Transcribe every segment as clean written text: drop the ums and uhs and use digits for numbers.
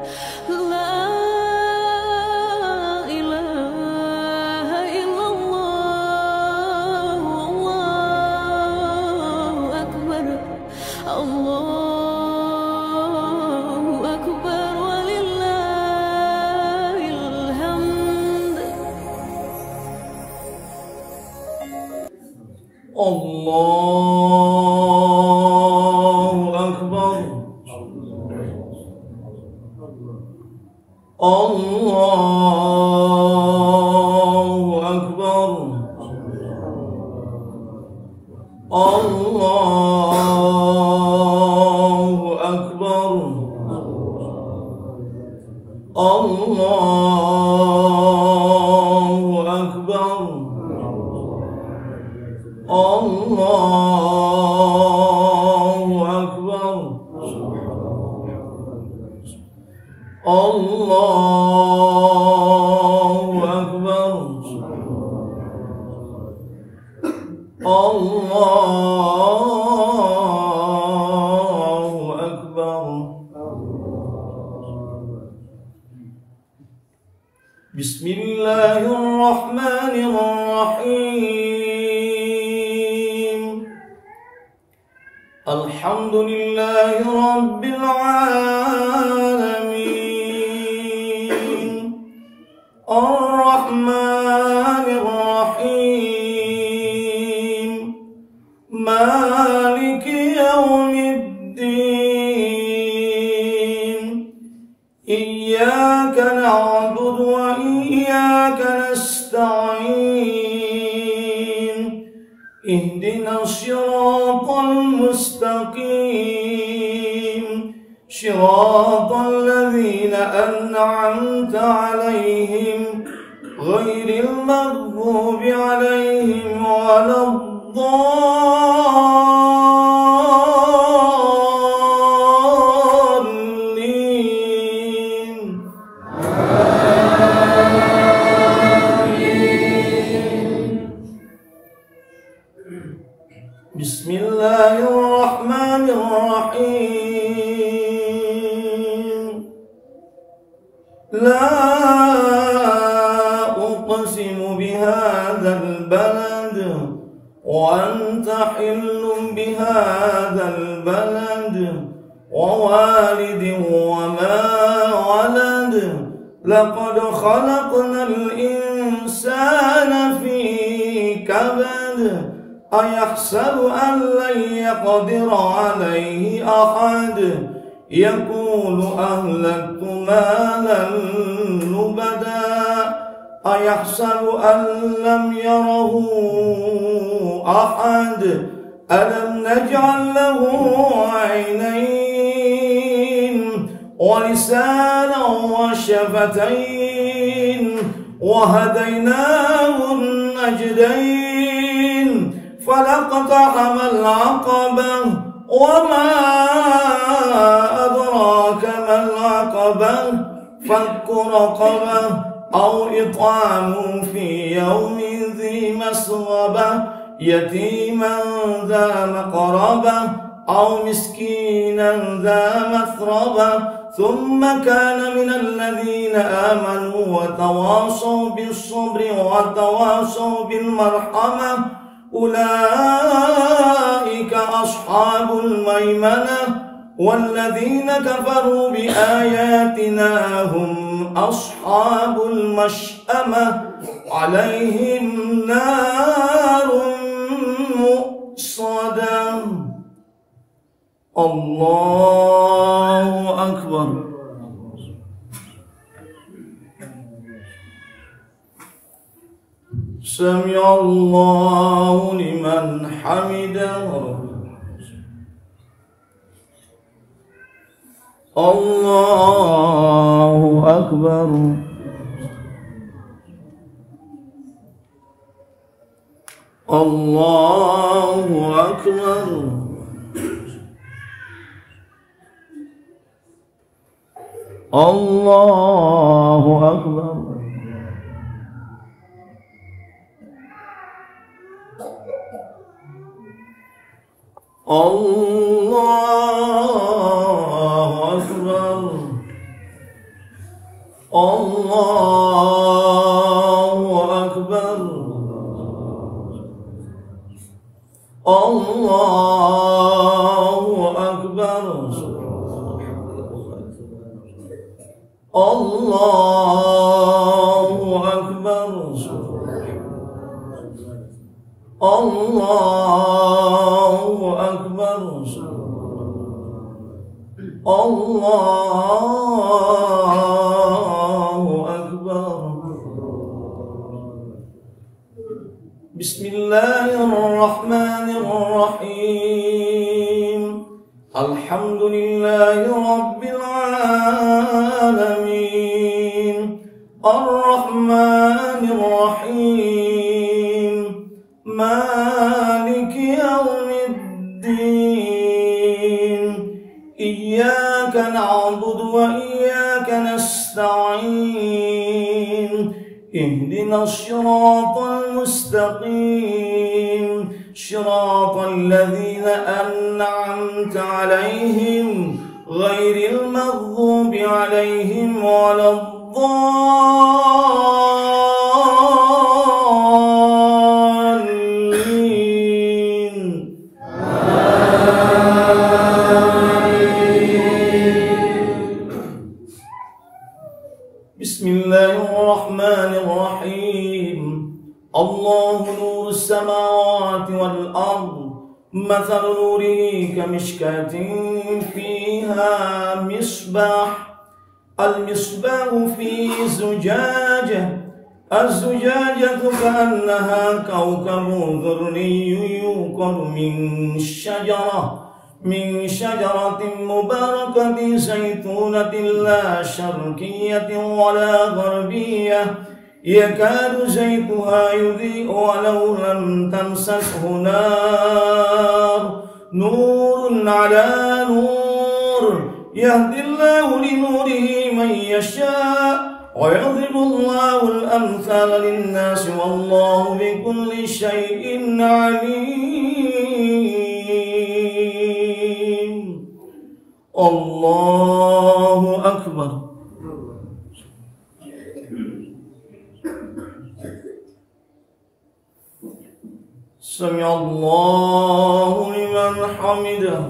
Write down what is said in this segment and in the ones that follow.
لا إله إلا الله الله أكبر الله أكبر ولله الحمد الله أكبر الله أكبر الله أكبر الله أكبر الله أكبر الله أكبر الله أكبر. بسم الله الرحمن الرحيم. الحمد لله رب العالمين الرحمن الرحيم مالك يوم الدين إياك نعبد وإياك نستعين اهدنا الصراط المستقيم صراط الذين أنعمت عليهم غير المغضوب عليهم ولا الضالين. بسم الله الرحمن الرحيم. لا أقسم بهذا البلد وأنت حل بهذا البلد ووالد وما ولد لقد خلقنا الإنسان في كبد أيحسب أن لن يقدر عليه أحد يقول أهلكت مالا لبدا أيحسب أن لم يره أحد ألم نجعل له عينين ولسانا وشفتين وهديناه النجدين فلاقتحم العقبة وما أدراك ما العقبة فك رقبة أو إطعام في يوم ذي مسغبة يتيما ذا مقربة أو مسكينا ذا مثربة ثم كان من الذين آمنوا وتواصوا بالصبر وتواصوا بالمرحمة أولئك أصحاب الميمنة والذين كفروا بآياتنا هم أصحاب المشأمة عليهم نار مؤصدة. الله أكبر. سمع الله لمن حمده. الله أكبر. الله أكبر. الله أكبر. الله أكبر. Allahu Akbar. Allahu Akbar. Allahu Akbar. Allahu Akbar. Allahu Akbar. Bismillahirrahmanirrahim. Alhamdulillahi Rabbil Alamin. Ar-Rahmanir-Rahim. Maliki Yawmiddin. Iyyaka na'budu wa iyyaka nasta'in. Ihdinas siratal mustaqim. Shiratal ladzina an'amta 'alaihim ghairil maghdubi 'alaihim waladdallin. Bismillahirrahmanirrahim. Allahu nurus samawati wal ard. مثل نوره كمشكاة فيها مصباح. المصباح في زجاجة. الزجاجة كأنها كوكب دري يوقد من شجرة مباركة زيتونة لا شرقية ولا غربية يكاد زيتها يضيء ولو لم تمسسه نار. نور على نور يهدي الله لنوره من يشاء ويضرب الله الأمثال للناس والله بكل شيء عليم. الله أكبر. سمع الله لمن حمده.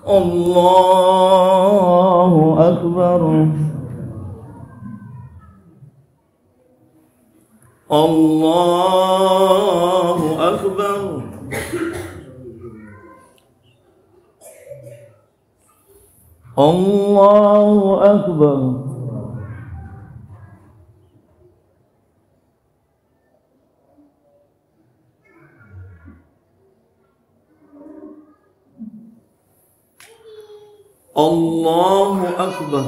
الله أكبر. الله أكبر. الله أكبر. الله أكبر.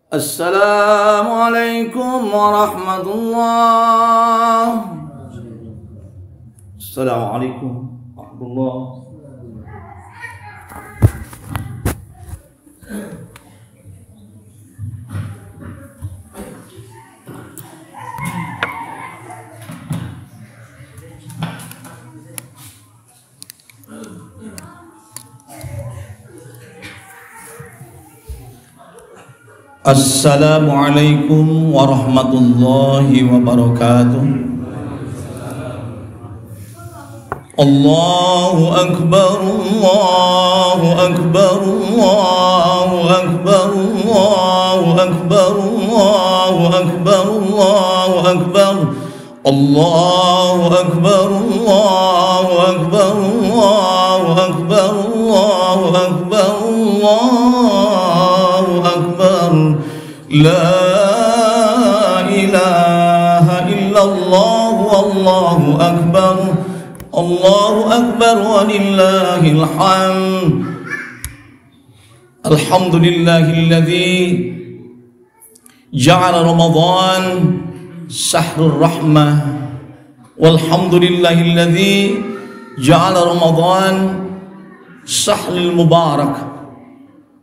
Assalamualaikum warahmatullahi. Assalamualaikum warahmatullahi. Assalamualaikum warahmatullahi wabarakatuh. Allahu akbar, Allahu akbar, Allahu akbar, Allahu akbar, Allahu akbar, Allahu akbar, Allahu akbar, Allahu akbar, Allahu akbar, Allahu akbar, Allahu akbar. La ilaha illallah. illallah wallahu akbar. Allahu akbar walillahil hamd. Alhamdulillahilladzi ja'ala Ramadan syahrul rahmah. Walhamdulillahilladzi ja'ala Ramadan syahrul mubarak.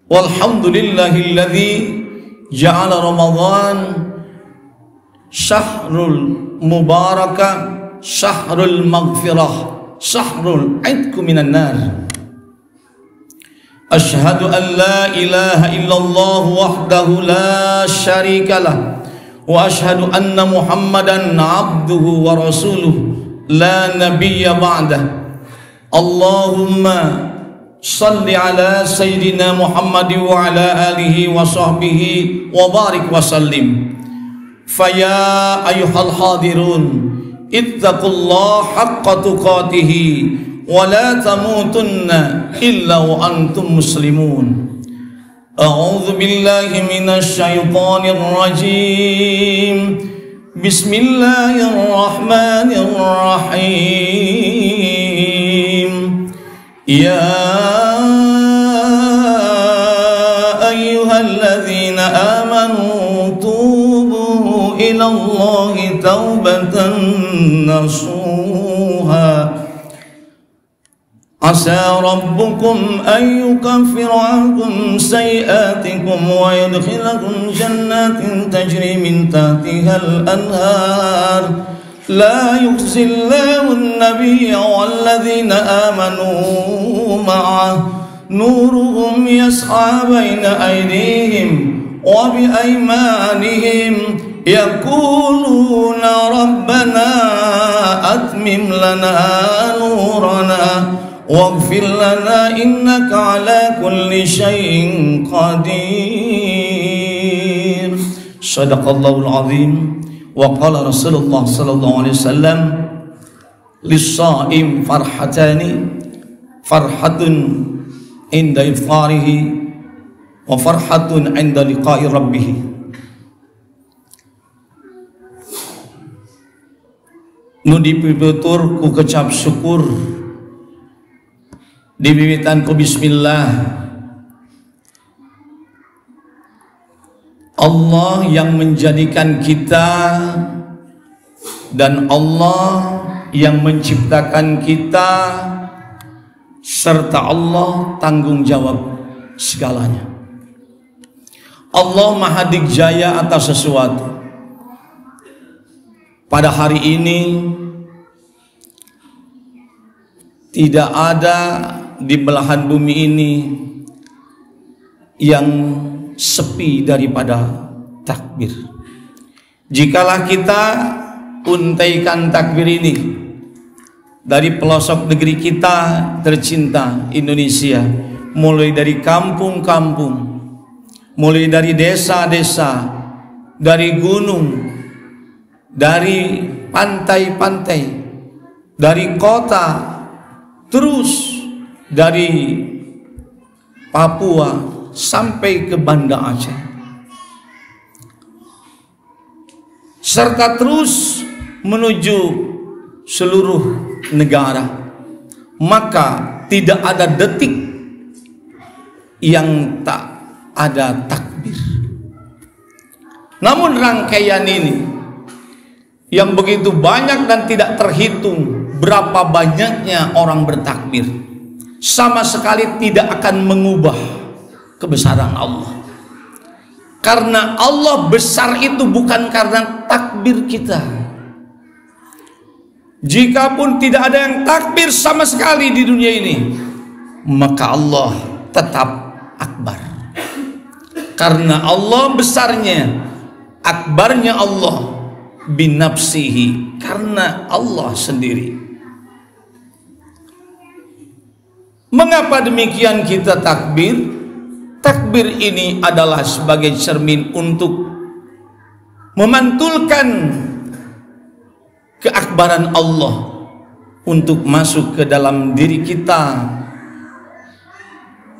Walhamdulillahilladzi ja'ala Ramadan syahrul mubarakah, syahrul maghfirah, syahrul aitku minan nar. Asyhadu an la ilaha illallah wahdahu la syarikalah wa asyhadu anna Muhammadan abduhu wa rasuluh la nabiyya ba'dah. Allahumma salli ala sayyidina Muhammad wa ala alihi wa sahbihi wa barik wa sallim. Faya ayyuhal hadirun ittaqullaha haqqa tuqatih wa la tamutunna illa wa antum muslimun. A'udzu billahi minasy syaithanir rajim. Bismillahirrahmanirrahim. Ya ayyuhalladzina amanu tubu ilallahi taubatan nasuha. Asa rabbukum an yukaffira ankum sayi'atikum wa yudkhilakum jannatin tajri min tahtihal anhar. La yukhzillahu an-nabiyya walladzina amanu ma'ah nuruhum yas'a baina aydihim wa bi aymanihim yaquluna rabbana atmim lana nurana waghfir lana innaka ala kulli syai'in qadir. Shadaqallahul azim. Wa qala Rasulullah sallallahu alaihi wasallam lis-shaim farhatani, farhatun inda iftharihi wa farhatun inda liqa'i rabbih. Nu dipipitur ku kecap syukur, diwiwitan ku bismillah. Allah yang menjadikan kita dan Allah yang menciptakan kita, serta Allah tanggung jawab segalanya. Allah maha dikjaya atas sesuatu. Pada hari ini tidak ada di belahan bumi ini yang sepi daripada takbir. Jikalah kita untaikan takbir ini dari pelosok negeri kita tercinta Indonesia, mulai dari kampung-kampung, mulai dari desa-desa, dari gunung, dari pantai-pantai, dari kota, terus dari Papua sampai ke Banda Aceh, serta terus menuju seluruh negara, maka tidak ada detik yang tak ada takbir. Namun rangkaian ini yang begitu banyak dan tidak terhitung berapa banyaknya orang bertakbir, sama sekali tidak akan mengubah kebesaran Allah. Karena Allah besar itu bukan karena takbir kita. Jikapun tidak ada yang takbir sama sekali di dunia ini, maka Allah tetap akbar. Karena Allah besarnya, akbarnya Allah binafsihi, karena Allah sendiri. Mengapa demikian kita takbir? Takbir ini adalah sebagai cermin untuk memantulkan keakbaran Allah untuk masuk ke dalam diri kita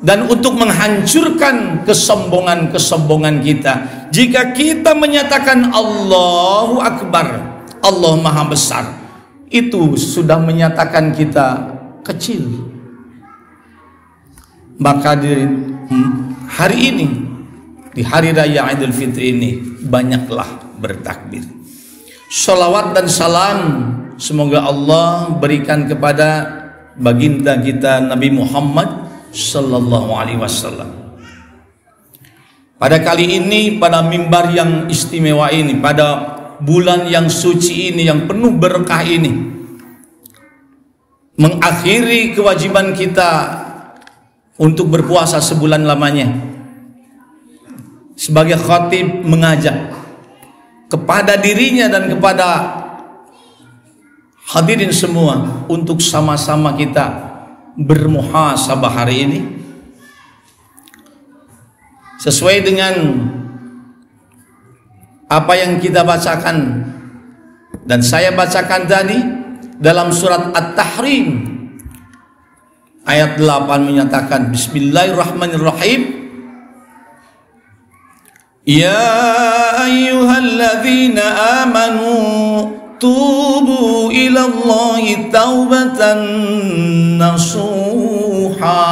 dan untuk menghancurkan kesombongan-kesombongan kita. Jika kita menyatakan Allahu Akbar, Allah Maha Besar, itu sudah menyatakan kita kecil. Maka di hari ini, di hari raya Idul Fitri ini, banyaklah bertakbir. Sholawat dan salam semoga Allah berikan kepada baginda kita Nabi Muhammad sallallahu alaihi wasallam. Pada kali ini, pada mimbar yang istimewa ini, pada bulan yang suci ini, yang penuh berkah ini, mengakhiri kewajiban kita untuk berpuasa sebulan lamanya, sebagai khatib mengajak kepada dirinya dan kepada hadirin semua untuk sama-sama kita bermuhasabah hari ini sesuai dengan apa yang kita bacakan dan saya bacakan tadi dalam surat At-Tahrim ayat 8 menyatakan, Bismillahirrahmanirrahim, Ya ayyuhalladzina amanu tubu ilallahi taubatan nasuha.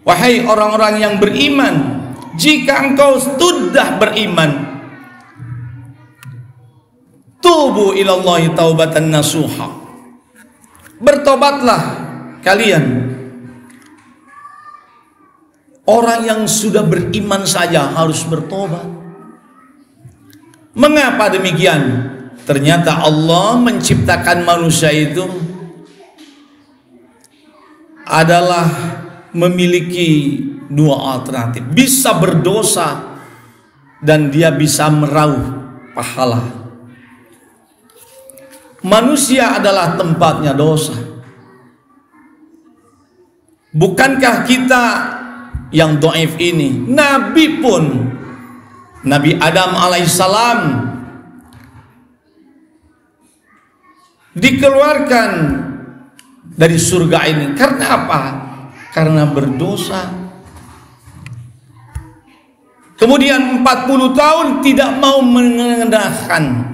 Wahai orang-orang yang beriman, jika engkau sudah beriman, tubu ilallahi taubatan nasuha, bertobatlah kalian. Orang yang sudah beriman saja harus bertobat. Mengapa demikian? Ternyata Allah menciptakan manusia itu adalah memiliki dua alternatif. Bisa berdosa dan dia bisa meraup pahala. Manusia adalah tempatnya dosa. Bukankah kita yang dhaif ini, Nabi pun, Nabi Adam alaihissalam dikeluarkan dari surga ini karena apa? Karena berdosa. Kemudian 40 tahun tidak mau mengendahkan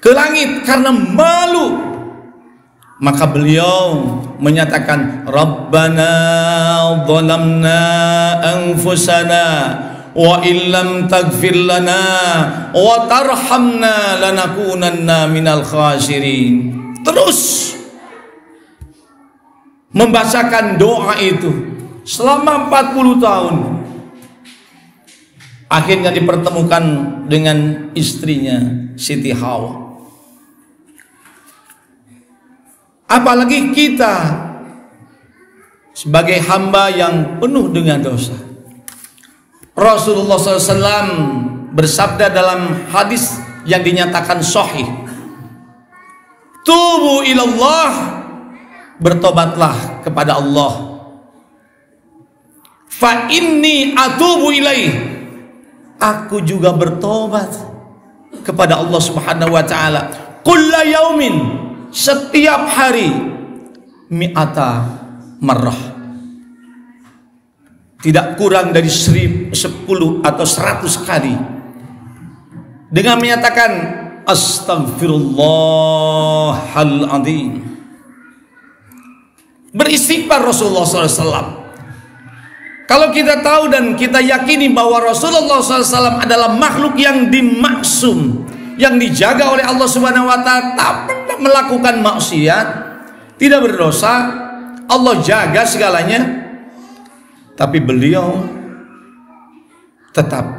ke langit karena malu. Maka beliau menyatakan, Rabbana zalamna anfusana wa illam taghfir lana wa tarhamna lanakunanna minal khasirin. Terus membacakan doa itu selama 40 tahun. Akhirnya dipertemukan dengan istrinya Siti Hawa. Apalagi kita sebagai hamba yang penuh dengan dosa. Rasulullah SAW bersabda dalam hadis yang dinyatakan sahih, Tubu ilallah, bertobatlah kepada Allah. Fa inni atubu ilaih, aku juga bertobat kepada Allah Subhanahu wa taala. Kulla yaumin, setiap hari, mi'ata marrah, tidak kurang dari 10 atau 100 kali, dengan menyatakan Astaghfirullahal azim. Beristighfar Rasulullah SAW. Kalau kita tahu dan kita yakini bahwa Rasulullah SAW adalah makhluk yang dimaksum, yang dijaga oleh Allah Subhanahu wa taala, tak pernah melakukan maksiat, tidak berdosa, Allah jaga segalanya, tapi beliau tetap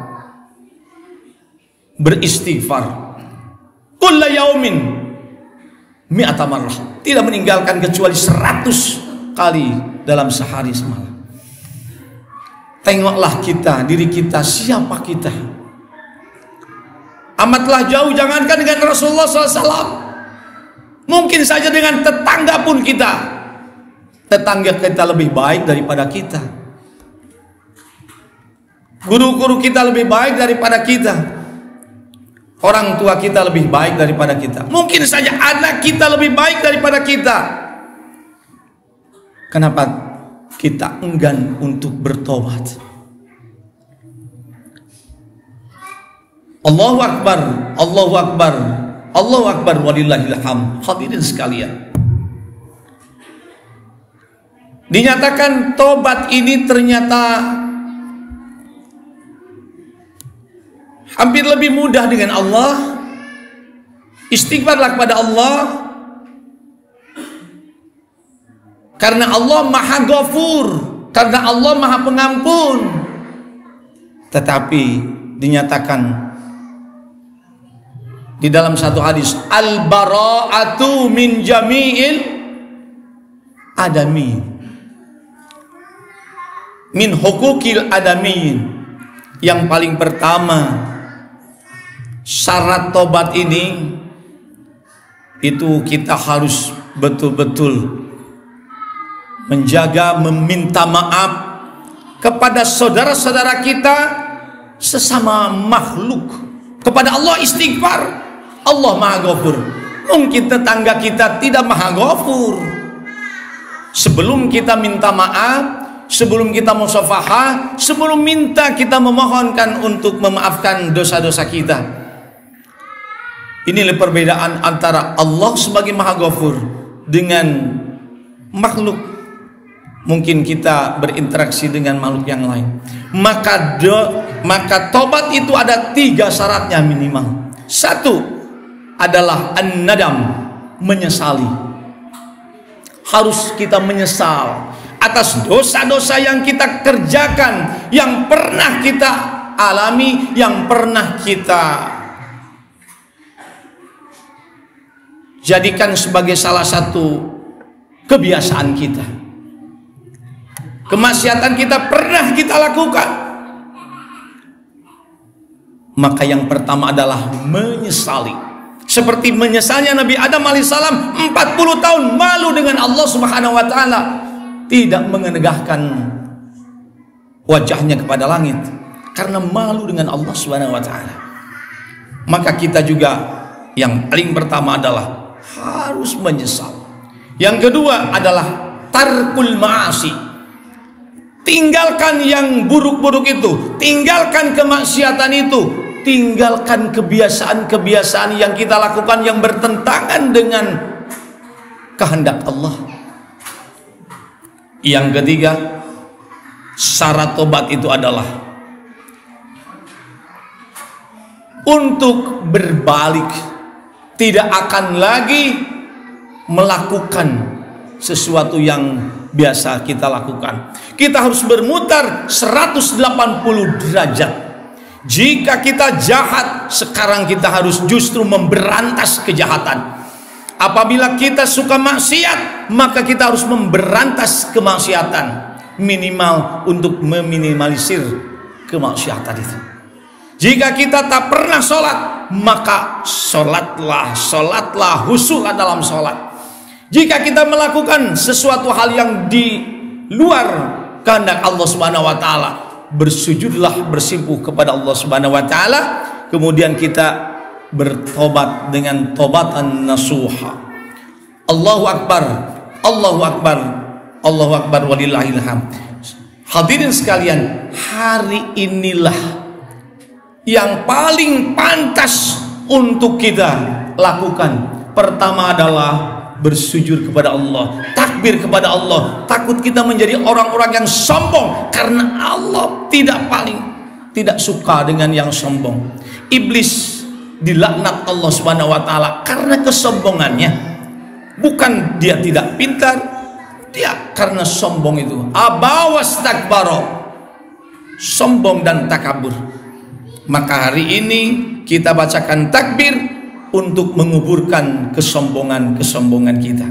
beristighfar kulla yaumin mi'ata marrah, tidak meninggalkan kecuali 100 kali dalam sehari semalam. Tengoklah kita, diri kita, siapa kita? Amatlah jauh, jangankan dengan Rasulullah SAW, mungkin saja dengan tetangga pun kita, tetangga kita lebih baik daripada kita, guru-guru kita lebih baik daripada kita, orang tua kita lebih baik daripada kita, mungkin saja anak kita lebih baik daripada kita. Kenapa kita enggan untuk bertobat? Allahu Akbar, Allahu Akbar, Allahu Akbar, walillahil hamd. Hadirin sekalian, dinyatakan tobat ini ternyata hampir lebih mudah dengan Allah. Istighfarlah kepada Allah, karena Allah Maha Ghafur, karena Allah Maha Pengampun. Tetapi dinyatakan di dalam satu hadis, al-bara'atu min jami'il adami, min hukukil adamiin. Yang paling pertama, syarat tobat ini itu kita harus betul-betul menjaga, meminta maaf kepada saudara-saudara kita sesama makhluk. Kepada Allah istighfar, Allah Maha Ghafur. Mungkin tetangga kita tidak Maha Ghafur. Sebelum kita minta maaf, sebelum kita musafahah, sebelum minta, kita memohonkan untuk memaafkan dosa-dosa kita. Inilah perbedaan antara Allah sebagai Maha Ghafur dengan makhluk. Mungkin kita berinteraksi dengan makhluk yang lain. Maka tobat itu ada 3 syaratnya minimal. 1 adalah an-nadam, menyesali. Harus kita menyesal atas dosa-dosa yang kita kerjakan, yang pernah kita alami, yang pernah kita jadikan sebagai salah satu kebiasaan kita. Kemaksiatan kita pernah kita lakukan. Maka yang pertama adalah menyesali. Seperti menyesalnya Nabi Adam alaihissalam 40 tahun malu dengan Allah subhanahu wa ta'ala, tidak mengenegahkan wajahnya kepada langit karena malu dengan Allah subhanahu wa ta'ala. Maka kita juga yang paling pertama adalah harus menyesal. Yang kedua adalah tarkul ma'asi. Tinggalkan yang buruk-buruk itu, tinggalkan kemaksiatan itu, tinggalkan kebiasaan-kebiasaan yang kita lakukan yang bertentangan dengan kehendak Allah. Yang ketiga, syarat tobat itu adalah untuk berbalik, tidak akan lagi melakukan sesuatu yang biasa kita lakukan. Kita harus bermutar 180 derajat. Jika kita jahat, sekarang kita harus justru memberantas kejahatan. Apabila kita suka maksiat, maka kita harus memberantas kemaksiatan, minimal untuk meminimalisir kemaksiatan itu. Jika kita tak pernah sholat, maka sholatlah, khusyuklah dalam sholat. Jika kita melakukan sesuatu hal yang di luar kehendak Allah Subhanahu wa taala, bersujudlah, bersimpuh kepada Allah Subhanahu wa taala, kemudian kita bertobat dengan tobatan nasuha. Allahu akbar, Allahu akbar, Allahu akbar, walillahil hamd. Hadirin sekalian, hari inilah yang paling pantas untuk kita lakukan. Pertama adalah bersujud kepada Allah, takbir kepada Allah. Takut kita menjadi orang-orang yang sombong, karena Allah tidak suka dengan yang sombong. Iblis dilaknat Allah Subhanahu wa taala karena kesombongannya. Bukan dia tidak pintar, dia karena sombong itu. Abawastakbaro, sombong dan takabur. Maka hari ini kita bacakan takbir untuk menguburkan kesombongan kita.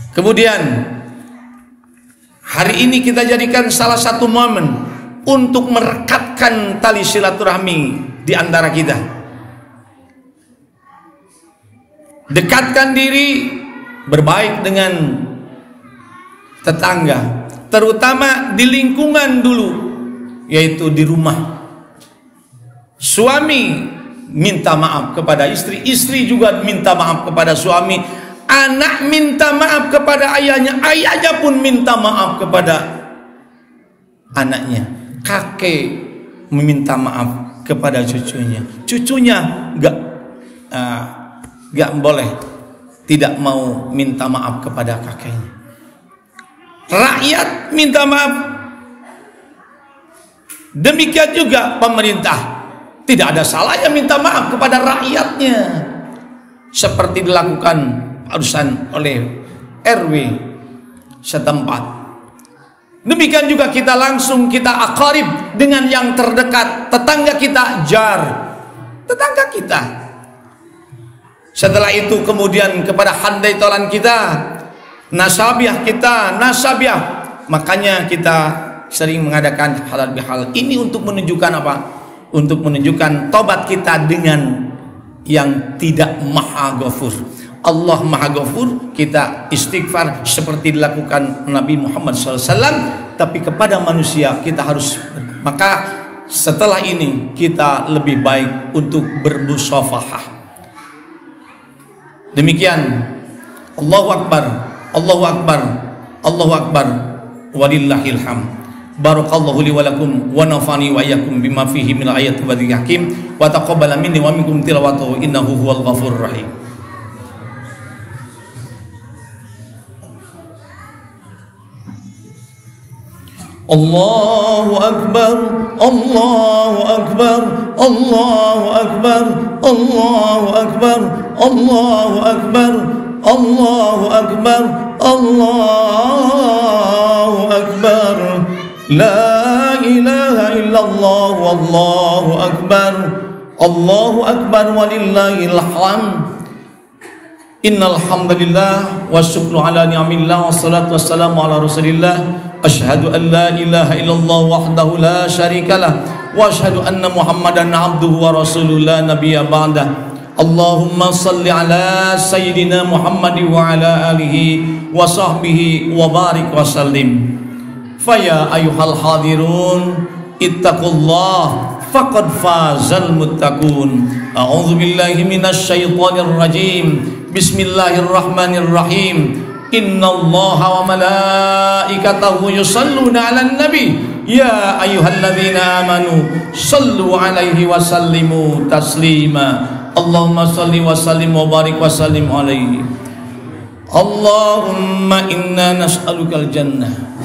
Kemudian hari ini kita jadikan salah satu momen untuk merekatkan tali silaturahmi di antara kita. Dekatkan diri, berbaik dengan tetangga, terutama di lingkungan dulu, yaitu di rumah. Suami minta maaf kepada istri, istri juga minta maaf kepada suami, anak minta maaf kepada ayahnya, ayahnya pun minta maaf kepada anaknya, kakek meminta maaf kepada cucunya. Cucunya nggak boleh tidak mau minta maaf kepada kakeknya. Rakyat minta maaf. Demikian juga pemerintah. Tidak ada salahnya minta maaf kepada rakyatnya. Seperti dilakukan barusan oleh RW setempat. Demikian juga kita langsung kita akrab dengan yang terdekat, tetangga kita, jar, tetangga kita. Setelah itu kemudian kepada handai tolan kita, nasabiah kita, nasabiah. Makanya kita sering mengadakan halal bihal. Ini untuk menunjukkan apa? Untuk menunjukkan tobat kita dengan yang tidak maha ghafur. Allah maha ghafur, kita istighfar seperti dilakukan Nabi Muhammad SAW, tapi kepada manusia kita harus. Maka setelah ini kita lebih baik untuk bermusafahah. Demikian. Allahu Akbar, Allahu Akbar, Allahu Akbar, walillahil hamd. Barakallahu li wa lakum wa nafani wa iyyakum bima fihi min ayati wa dzikril hakim wa taqabbala minni wa minkum tilawatahu innahu huwal ghafurur rahim. Allahu Akbar, Allahu Akbar, Allahu Akbar, Allahu Akbar, Allahu Akbar, Allahu Akbar, Allahu Akbar. La ilaha illallah wallahu akbar. Allahu akbar walillahil hamd. Innal hamdalillah wasyukru ala ni'amillah wassalatu wassalamu ala rasulillah. Asyhadu an la ilaha illallah wahdahu la syarikalah wa asyhadu anna Muhammadan abduhu wa rasuluhu la nabiyya ba'dah. Allahumma salli ala sayyidina Muhammad wa ala alihi wa sahbihi wa barik wa sallim. Faya ayuhal hadirun ittaqullah faqad fazal muttaqun. A'udzu billahi minasy syaithanir rajim. Bismillahirrahmanirrahim. Innallaha wa malaikatahu yusholluna 'alan nabi. Ya ayyuhalladzina amanu shallu 'alaihi wa sallimu taslima. Allahumma shalli wa sallim wa barik wa sallim 'alaihi. Allahumma inna nas'alukal jannah.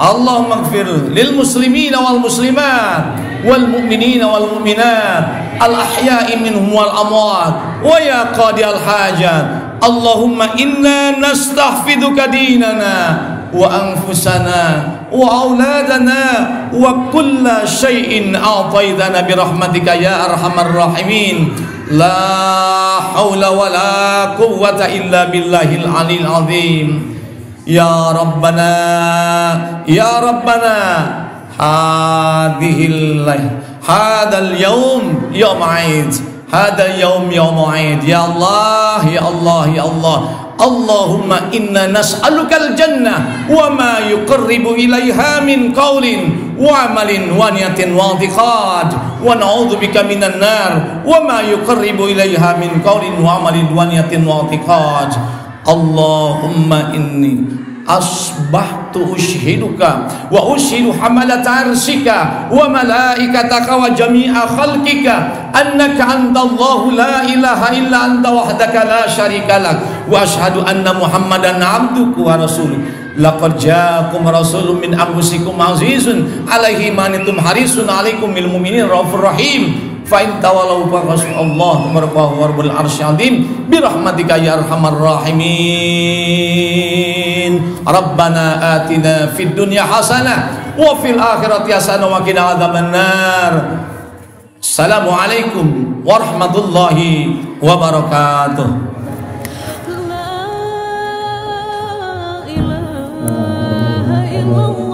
Allahumma ighfir lil muslimina wal muslimat wal mu'minina wal mu'minat al ahya'i minhum wal amwat wa ya qadi al hajat. Allahumma inna nastahfiduka dinana wa anfusana wa auladana wa kulla syai'in a'taitana bi rahmatika ya arhamar rahimin. La haula wa la quwwata illa billahil alil azim. Ya Rabbana, Ya Rabbana, hadhil hadal yawm yawm Eid, hadal yawm yawm Eid. Ya Allah, Ya Allah, Ya Allah. Allahumma inna nas'alukal jannah wa ma yuqarribu ilaiha min qawlin wa amalin wa niyatin wa i'tiqad wa na'udzubika minan nar wa ma yuqarribu ilaiha min qawlin wa amalin wa niyatin wa i'tiqad. Allahumma inni asbahtu ushiduka wa ushidu hamalat arshika wa malaikataka wa jami'a khalqika annaka antallahu la ilaha illa anta wahdaka la syarika lak wa ashhadu anna Muhammadan abduka wa rasuluh. Laqad ja'akum rasulun min anfusikum azizun alaihi ma antum harisun alaikum bil mu'minin raufur rahim. Fa in tawallaw faqul Allah tabaraka wa rabbul arsyil azim bi rahmatika ya arhamar rahimin. Rabbana atina fid dunya hasanah wa fil akhirati hasanah wa qina adzabannar. Assalamualaikum warahmatullahi wabarakatuh. La ilaha illallah